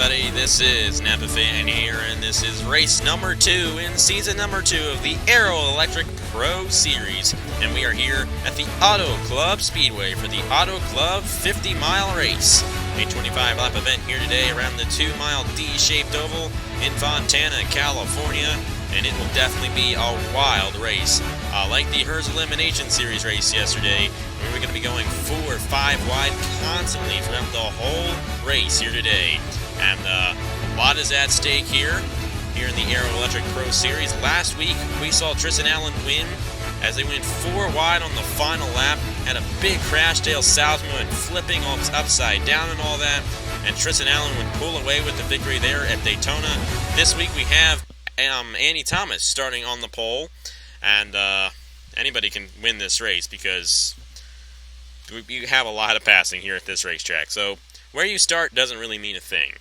everybody, this is Napa Fan here, and this is race number 2 in season number 2 of the Aero Electric Pro Series. And we are here at the Auto Club Speedway for the Auto Club 50-mile race. A 25-lap event here today around the 2-mile D-shaped oval in Fontana, California. And it will definitely be a wild race. Like the HERS Elimination Series race yesterday, we're going to be going 4 or 5 wide constantly throughout the whole race here today. And a lot is at stake here in the Aero Electric Pro Series. Last week, we saw Tristan Allen win as they went 4 wide on the final lap. Had a big crash. Dale Salzman went flipping upside down and all that. And Tristan Allen would pull away with the victory there at Daytona. This week, we have Andy Thomas starting on the pole, and anybody can win this race because you have a lot of passing here at this racetrack. So where you start doesn't really mean a thing.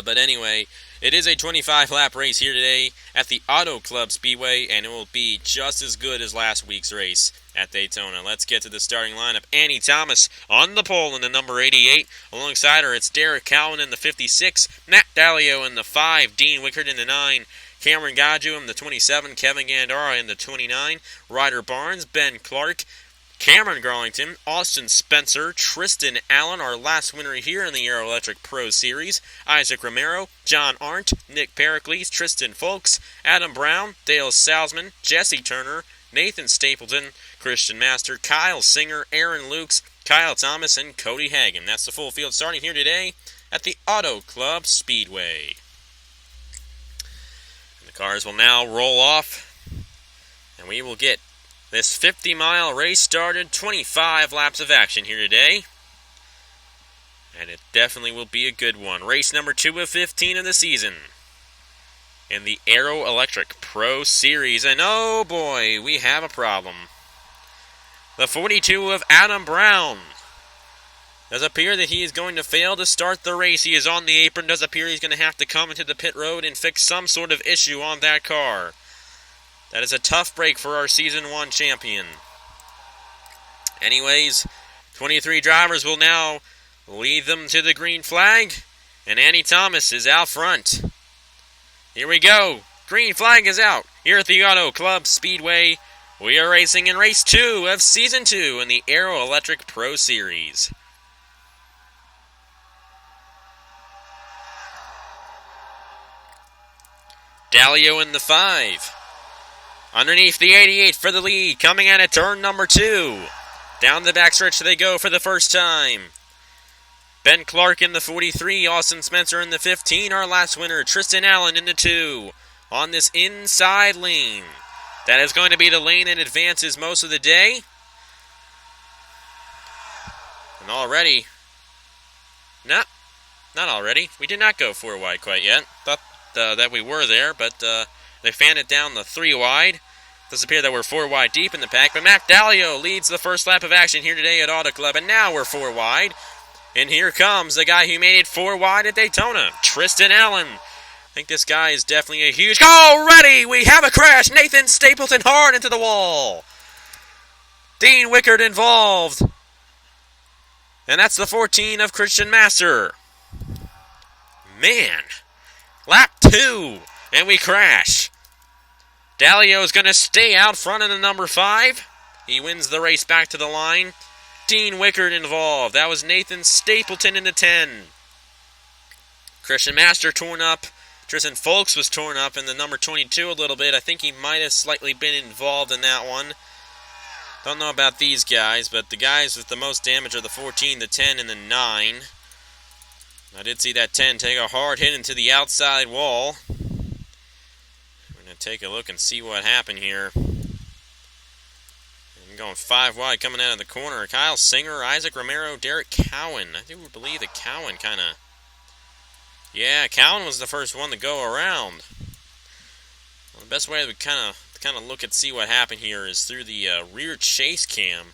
But anyway, it is a 25-lap race here today at the Auto Club Speedway, and it will be just as good as last week's race at Daytona. Let's get to the starting lineup. Annie Thomas on the pole in the number 88. Alongside her, it's Derek Cowan in the 56, Matt Dalio in the 5, Dean Wickert in the 9, Cameron Gadju in the 27, Kevin Gandara in the 29, Ryder Barnes, Ben Clark, Cameron Garlington, Austin Spencer, Tristan Allen, our last winner here in the Aero Electric Pro Series, Isaac Romero, John Arndt, Nick Pericles, Tristan Folks, Adam Brown, Dale Salzman, Jesse Turner, Nathan Stapleton, Christian Master, Kyle Singer, Aaron Lukes, Kyle Thomas, and Cody Hagan. That's the full field starting here today at the Auto Club Speedway. And the cars will now roll off, and we will get this 50-mile race started. 25 laps of action here today, and it definitely will be a good one. Race number 2 of 15 of the season in the Aero Electric Pro Series. And oh boy, we have a problem. The 42 of Adam Brown. Does appear that he is going to fail to start the race. He is on the apron. Does appear he's going to have to come into the pit road and fix some sort of issue on that car. That is a tough break for our Season 1 champion. Anyways, 23 drivers will now lead them to the green flag, and Annie Thomas is out front. Here we go. Green flag is out here at the Auto Club Speedway. We are racing in race 2 of Season 2 in the Aero Electric Pro Series. Dalio in the 5. Underneath the 88 for the lead, coming out at turn number 2. Down the backstretch they go for the first time. Ben Clark in the 43, Austin Spencer in the 15, our last winner, Tristan Allen in the 2. On this inside lane. That is going to be the lane that advances most of the day. And already, not already. We did not go 4 wide quite yet. Thought that we were there, but they fanned it down the 3 wide. Does appear that we're 4 wide deep in the pack, but Matt Dalio leads the first lap of action here today at Auto Club, and now we're 4 wide. And here comes the guy who made it 4 wide at Daytona, Tristan Allen. I think this guy is definitely a huge... Already, we have a crash. Nathan Stapleton hard into the wall. Dean Wickert involved. And that's the 14 of Christian Master. Man. Lap 2. And we crash. Dalio is going to stay out front in the number 5. He wins the race back to the line. Dean Wickert involved. That was Nathan Stapleton in the 10. Christian Master torn up. Tristan Folks was torn up in the number 22 a little bit. I think he might have slightly been involved in that one. Don't know about these guys, but the guys with the most damage are the 14, the 10, and the 9. I did see that 10 take a hard hit into the outside wall. We're going to take a look and see what happened here. I'm going 5 wide coming out of the corner. Kyle Singer, Isaac Romero, Derek Cowan. I do believe that Cowan kind of... Yeah, Cowan was the first one to go around. Well, the best way to kind of look and see what happened here is through the rear chase cam.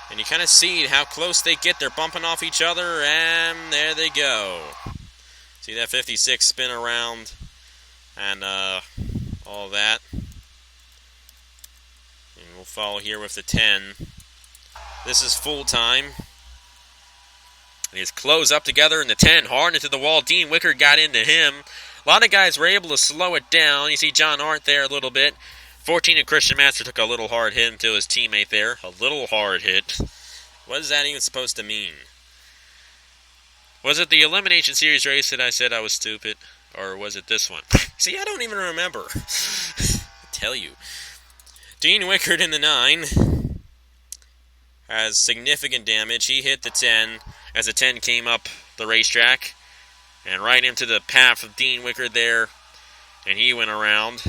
And you kind of see how close they get. They're bumping off each other, and there they go. See that 56 spin around and all that. And we'll follow here with the 10. This is full time. And he's closed up together in the 10, hard into the wall. Dean Wickard got into him. A lot of guys were able to slow it down. You see John Arndt there a little bit. 14 and Christian Master took a little hard hit to his teammate there. A little hard hit. What is that even supposed to mean? Was it the Elimination Series race that I said I was stupid? Or was it this one? See, I don't even remember. I tell you. Dean Wickard in the 9 has significant damage. He hit the 10 as the 10 came up the racetrack. And right into the path of Dean Wickard there. And he went around.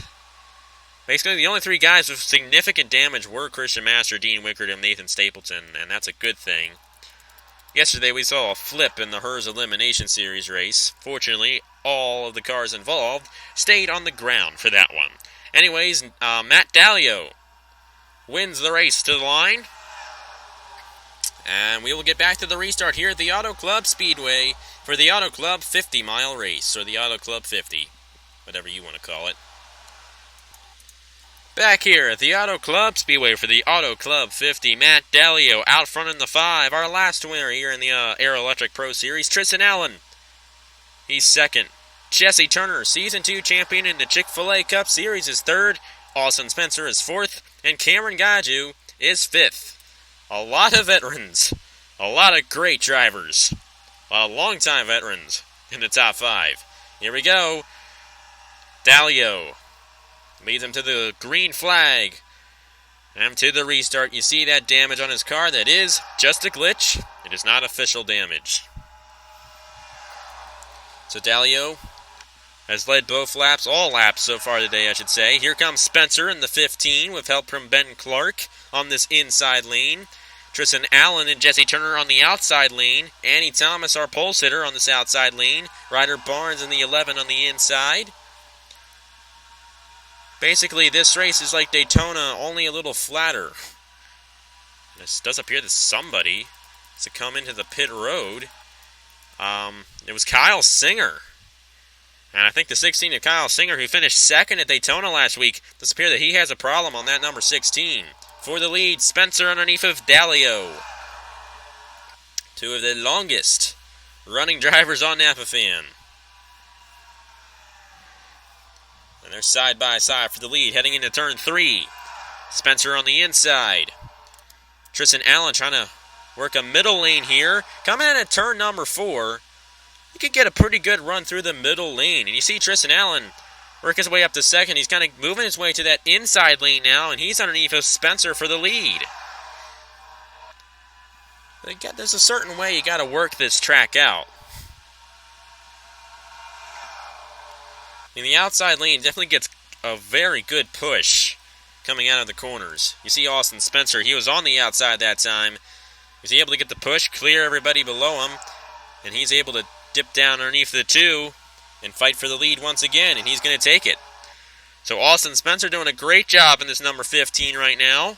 Basically, the only 3 guys with significant damage were Christian Master, Dean Wickard, and Nathan Stapleton. And that's a good thing. Yesterday, we saw a flip in the HERS Elimination Series race. Fortunately, all of the cars involved stayed on the ground for that one. Anyways, Matt Dalio wins the race to the line. And we will get back to the restart here at the Auto Club Speedway for the Auto Club 50-mile race, or the Auto Club 50, whatever you want to call it. Back here at the Auto Club Speedway for the Auto Club 50, Matt Dalio out front in the 5. Our last winner here in the Aero Electric Pro Series, Tristan Allen. He's second. Jesse Turner, Season 2 champion in the Chick-fil-A Cup Series, is third. Austin Spencer is fourth. And Cameron Gaju is fifth. A lot of veterans. A lot of great drivers. A lot of longtime veterans in the top 5. Here we go. Dalio leads him to the green flag. And to the restart. You see that damage on his car? That is just a glitch. It is not official damage. So Dalio has led both laps, all laps so far today, I should say. Here comes Spencer in the 15 with help from Ben Clark on this inside lane. Tristan Allen and Jesse Turner on the outside lane. Annie Thomas, our pole sitter, on this outside lane. Ryder Barnes in the 11 on the inside. Basically, this race is like Daytona, only a little flatter. This does appear that somebody has to come into the pit road. It was Kyle Singer. And I think the 16 of Kyle Singer, who finished second at Daytona last week, does appear that he has a problem on that number 16. For the lead, Spencer underneath of Dalio. 2 of the longest running drivers on Napa Fan. And they're side by side for the lead, heading into turn 3. Spencer on the inside. Tristan Allen trying to work a middle lane here. Coming in at turn number 4. He could get a pretty good run through the middle lane. And you see Tristan Allen work his way up to second. He's kind of moving his way to that inside lane now, and he's underneath of Spencer for the lead. But there's a certain way you got to work this track out. In the outside lane, definitely gets a very good push coming out of the corners. You see Austin Spencer, he was on the outside that time. He's able to get the push, clear everybody below him, and he's able to dip down underneath the 2 and fight for the lead once again, and he's going to take it. So Austin Spencer doing a great job in this number 15 right now.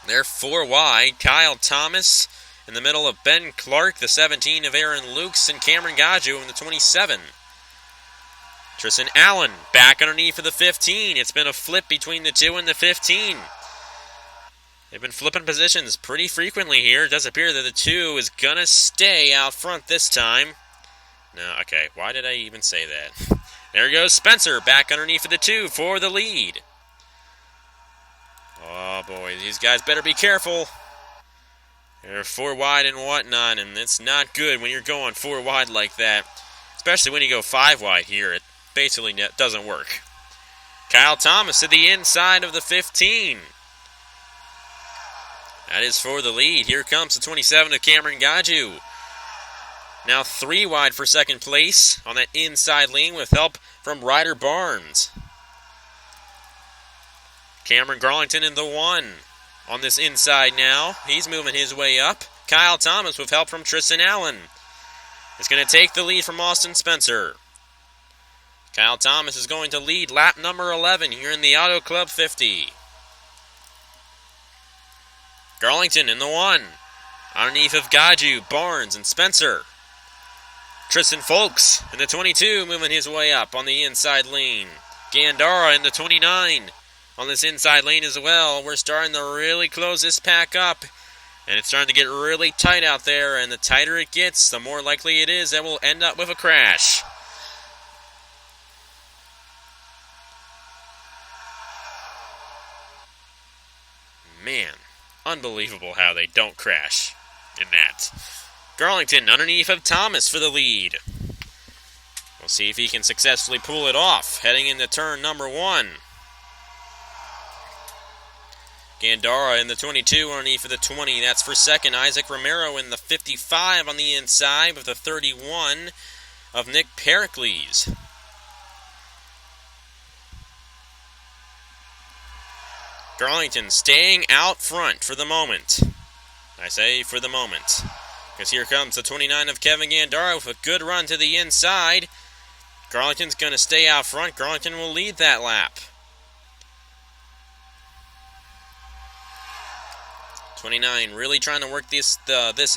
They're 4 wide. Kyle Thomas in the middle of Ben Clark, the 17 of Aaron Lukes, and Cameron Gaju in the 27. Tristan Allen back underneath of the 15. It's been a flip between the 2 and the 15. They've been flipping positions pretty frequently here. It does appear that the 2 is going to stay out front this time. No, okay, why did I even say that? There goes Spencer back underneath of the 2 for the lead. Oh boy, these guys better be careful. They're 4 wide and whatnot, and it's not good when you're going 4 wide like that. Especially when you go 5 wide here. It basically doesn't work. Kyle Thomas to the inside of the 15. That is for the lead. Here comes the 27 of Cameron Gaju. Now 3 wide for second place on that inside lane with help from Ryder Barnes. Cameron Garlington in the 1 on this inside now. He's moving his way up. Kyle Thomas with help from Tristan Allen is going to take the lead from Austin Spencer. Kyle Thomas is going to lead lap number 11 here in the Auto Club 50. Garlington in the 1. Underneath of Gaju, Barnes, and Spencer. Tristan Folks in the 22 moving his way up on the inside lane. Gandara in the 29 on this inside lane as well. We're starting to really close this pack up. And it's starting to get really tight out there, and the tighter it gets, the more likely it is that we'll end up with a crash. Man, unbelievable how they don't crash in that. Garlington underneath of Thomas for the lead. We'll see if he can successfully pull it off, heading into turn number 1. Gandara in the 22 underneath of the 20. That's for second. Isaac Romero in the 55 on the inside with the 31 of Nick Pericles. Garlington staying out front for the moment. I say for the moment, because here comes the 29 of Kevin Gandara with a good run to the inside. Garlington's going to stay out front. Garlington will lead that lap. 29 really trying to work this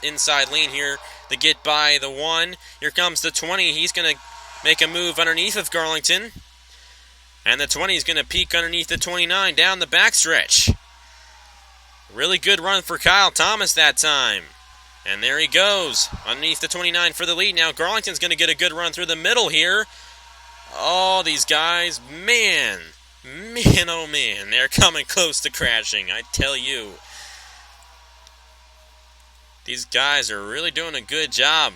inside lane here to get by the 1. Here comes the 20. He's going to make a move underneath of Garlington. And the 20 is going to peek underneath the 29 down the backstretch. Really good run for Kyle Thomas that time. And there he goes, underneath the 29 for the lead. Now Garlington's going to get a good run through the middle here. Oh, these guys, man, oh man, they're coming close to crashing, I tell you. These guys are really doing a good job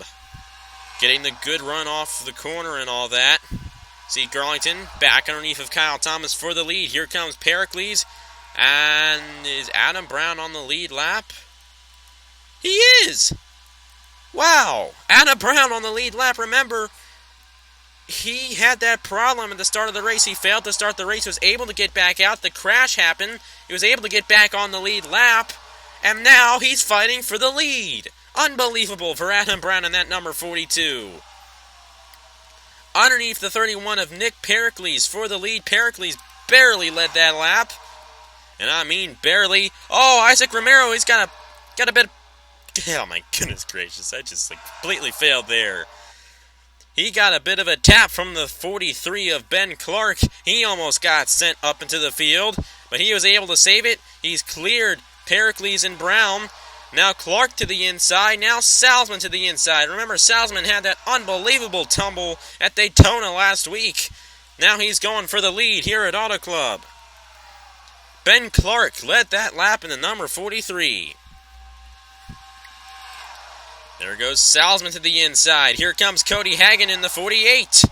getting the good run off the corner and all that. See Garlington back underneath of Kyle Thomas for the lead. Here comes Pericles. And is Adam Brown on the lead lap? He is! Wow! Adam Brown on the lead lap. Remember, he had that problem at the start of the race. He failed to start the race, was able to get back out. The crash happened. He was able to get back on the lead lap. And now he's fighting for the lead. Unbelievable for Adam Brown in that number 42. Underneath the 31 of Nick Pericles for the lead. Pericles barely led that lap. And I mean barely. Oh, Isaac Romero, he's got a bit. Oh my goodness gracious, I just completely failed there. He got a bit of a tap from the 43 of Ben Clark. He almost got sent up into the field, but he was able to save it. He's cleared Pericles and Brown. Now Clark to the inside. Now Salzman to the inside. Remember, Salzman had that unbelievable tumble at Daytona last week. Now he's going for the lead here at Auto Club. Ben Clark led that lap in the number 43. There goes Salzman to the inside. Here comes Cody Hagan in the 48.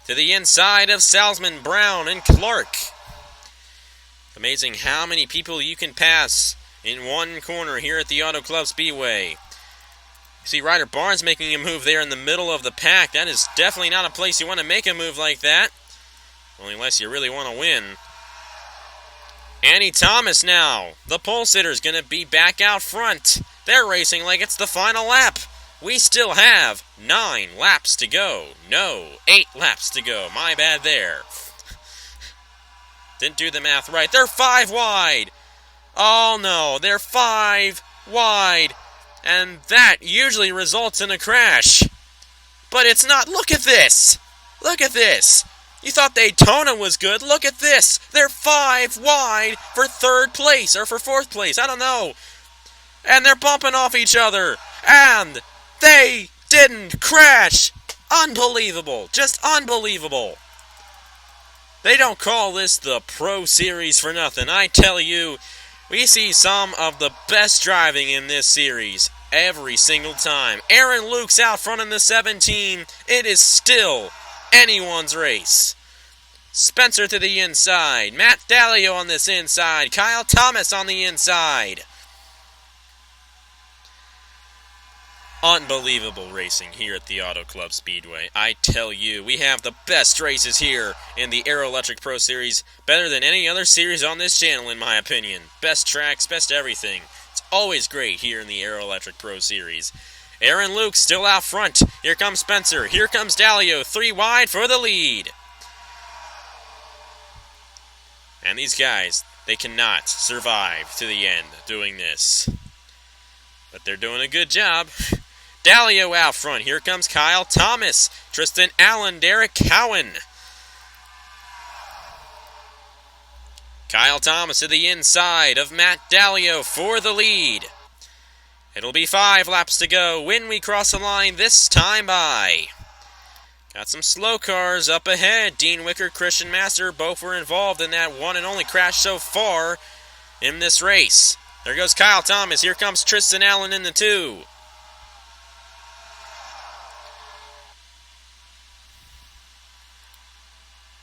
To the inside of Salzman, Brown, and Clark. Amazing how many people you can pass in one corner here at the Auto Club Speedway. You see Ryder Barnes making a move there in the middle of the pack. That is definitely not a place you want to make a move like that. Only unless you really want to win. Annie Thomas now. The pole sitter's going to be back out front. They're racing like it's the final lap. We still have 9 laps to go. No, 8 laps to go. My bad there. Didn't do the math right. They're 5 wide. Oh no, they're 5 wide. And that usually results in a crash. But it's not. Look at this. Look at this. You thought Daytona was good. Look at this. They're 5 wide for 3rd place or for 4th place. I don't know. And they're bumping off each other. And they didn't crash. Unbelievable. Just unbelievable. They don't call this the Pro Series for nothing. I tell you, we see some of the best driving in this series every single time. Aaron Luke's out front in the 17. It is still anyone's race. Spencer to the inside. Matt Dallio on this inside. Kyle Thomas on the inside. Unbelievable racing here at the Auto Club Speedway. I tell you, we have the best races here in the Aero Electric Pro Series. Better than any other series on this channel, in my opinion. Best tracks, best everything. It's always great here in the Aero Electric Pro Series. Aaron Luke still out front. Here comes Spencer. Here comes Dallio. 3 wide for the lead. And these guys, they cannot survive to the end doing this. But they're doing a good job. Dallio out front. Here comes Kyle Thomas, Tristan Allen, Derek Cowan. Kyle Thomas to the inside of Matt Dallio for the lead. It'll be 5 laps to go when we cross the line this time by. Got some slow cars up ahead. Dean Wicker, Christian Master, both were involved in that one and only crash so far in this race. There goes Kyle Thomas. Here comes Tristan Allen in the 2.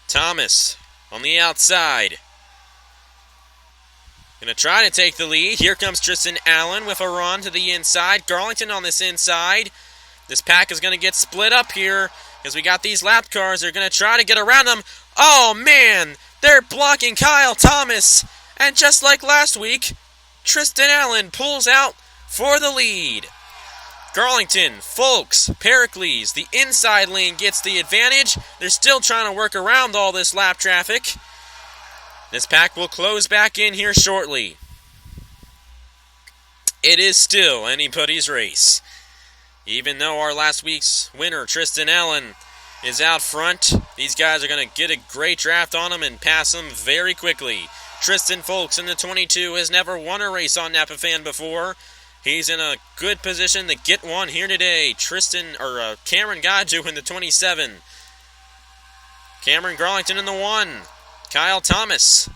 Thomas on the outside. Gonna try to take the lead. Here comes Tristan Allen with a run to the inside. Garlington on this inside. This pack is gonna get split up here because we got these lap cars. They're gonna try to get around them. Oh man, they're blocking Kyle Thomas. And just like last week, Tristan Allen pulls out for the lead. Garlington, Folks, Pericles, the inside lane gets the advantage. They're still trying to work around all this lap traffic. This pack will close back in here shortly. It is still anybody's race. Even though our last week's winner, Tristan Allen, is out front, these guys are going to get a great draft on him and pass him very quickly. Tristan Folks in the 22 has never won a race on NAPAFan before. He's in a good position to get one here today. Cameron Gaju in the 27. Cameron Garlington in the 1. Kyle Thomas,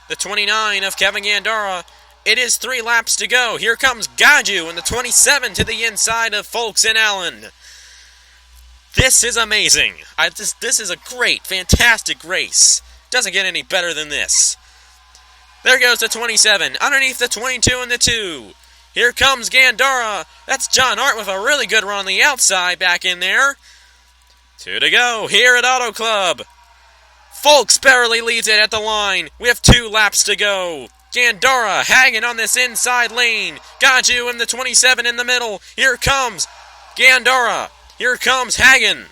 the 29 of Kevin Gandara. It is 3 laps to go. Here comes Gaju in the 27 to the inside of Folks and Allen. This is amazing. This is a great, fantastic race. Doesn't get any better than this. There goes the 27 underneath the 22 and the 2. Here comes Gandara. That's John Hart with a really good run on the outside back in there. 2 to go here at Auto Club. Folks barely leads it at the line. We have 2 laps to go. Gandara hanging on this inside lane. Gaju in the 27 in the middle. Here comes Gandara. Here comes Hagen.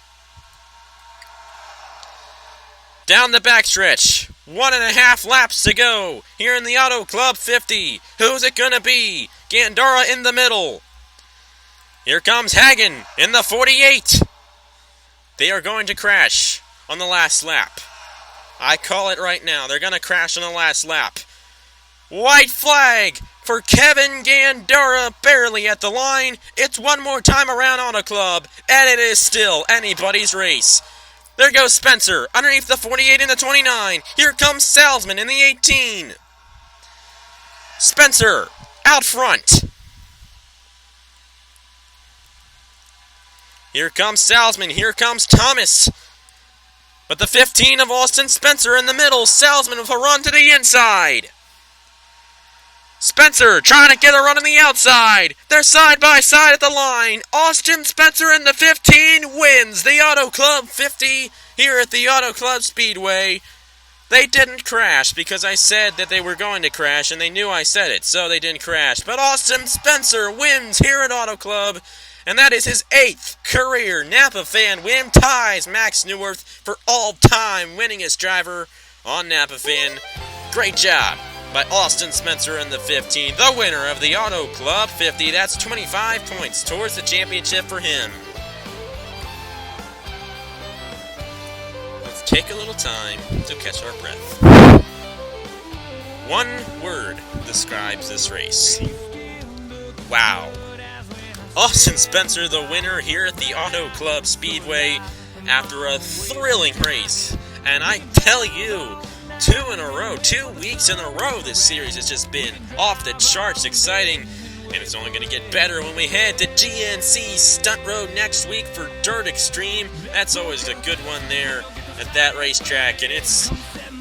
Down the backstretch. 1.5 laps to go here in the Auto Club 50. Who's it going to be? Gandara in the middle. Here comes Hagen in the 48. They are going to crash on the last lap. I call it right now. They're going to crash on the last lap. White flag for Kevin Gandara, barely at the line. It's one more time around Auto Club, and it is still anybody's race. There goes Spencer underneath the 48 and the 29. Here comes Salzman in the 18. Spencer out front. Here comes Salzman. Here comes Thomas. But the 15 of Austin Spencer in the middle. Salzman with a run to the inside. Spencer trying to get a run on the outside. They're side by side at the line. Austin Spencer in the 15 wins the Auto Club 50 here at the Auto Club Speedway. They didn't crash because I said that they were going to crash, and they knew I said it, so they didn't crash. But Austin Spencer wins here at Auto Club, and that is his 8th career NAPAFan win. Ties Max Newworth for all-time winningest driver on NAPAFan. Great job by Austin Spencer in the 15, the winner of the Auto Club 50. That's 25 points towards the championship for him. Let's take a little time to catch our breath. One word describes this race. Wow. Austin Spencer, the winner here at the Auto Club Speedway after a thrilling race. And I tell you, 2 in a row, 2 weeks in a row, this series has just been off the charts exciting. And it's only going to get better when we head to GNC Stunt Road next week for Dirt Extreme. That's always a good one there at that racetrack. And it's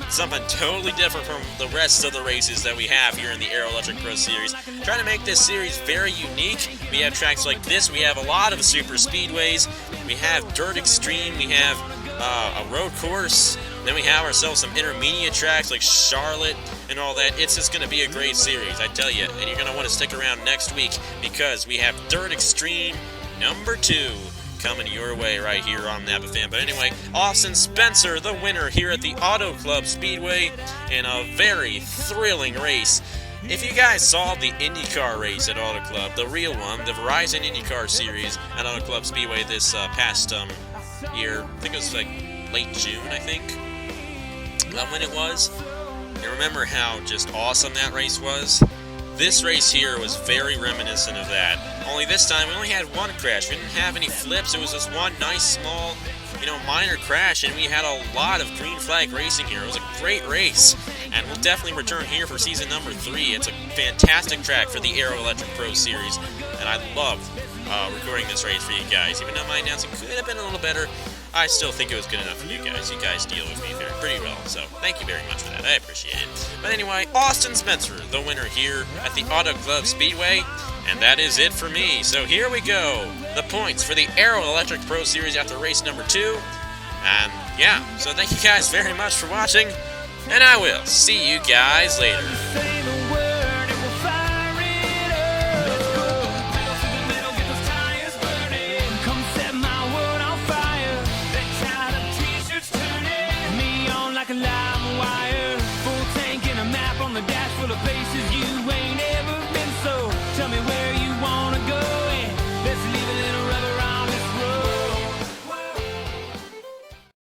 something totally different from the rest of the races that we have here in the Aero Electric Pro Series. Trying to make this series very unique. We have tracks like this. We have a lot of super speedways. We have Dirt Extreme. We have a road course. Then we have ourselves some intermediate tracks like Charlotte and all that. It's just going to be a great series, I tell you. And you're going to want to stick around next week because we have Dirt Extreme number 2 coming your way right here on NAPAFan. But anyway, Austin Spencer, the winner here at the Auto Club Speedway in a very thrilling race. If you guys saw the IndyCar race at Auto Club, the real one, the Verizon IndyCar series at Auto Club Speedway this past year, I think it was like late June, I think, when it was. You remember how just awesome that race was? This race here was very reminiscent of that. Only this time we only had one crash. We didn't have any flips. It was just one nice small, minor crash, and we had a lot of green flag racing here. It was a great race, and we'll definitely return here for season number 3. It's a fantastic track for the Aero Electric Pro Series, and I love recording this race for you guys. Even though my announcing could have been a little better, I still think it was good enough for you guys. You guys deal with me pretty well, so thank you very much for that. I appreciate it. But anyway, Austin Spencer, the winner here at the Auto Club Speedway, and that is it for me. So here we go. The points for the Aero Electric Pro Series after race number 2. And yeah, so thank you guys very much for watching, and I will see you guys later.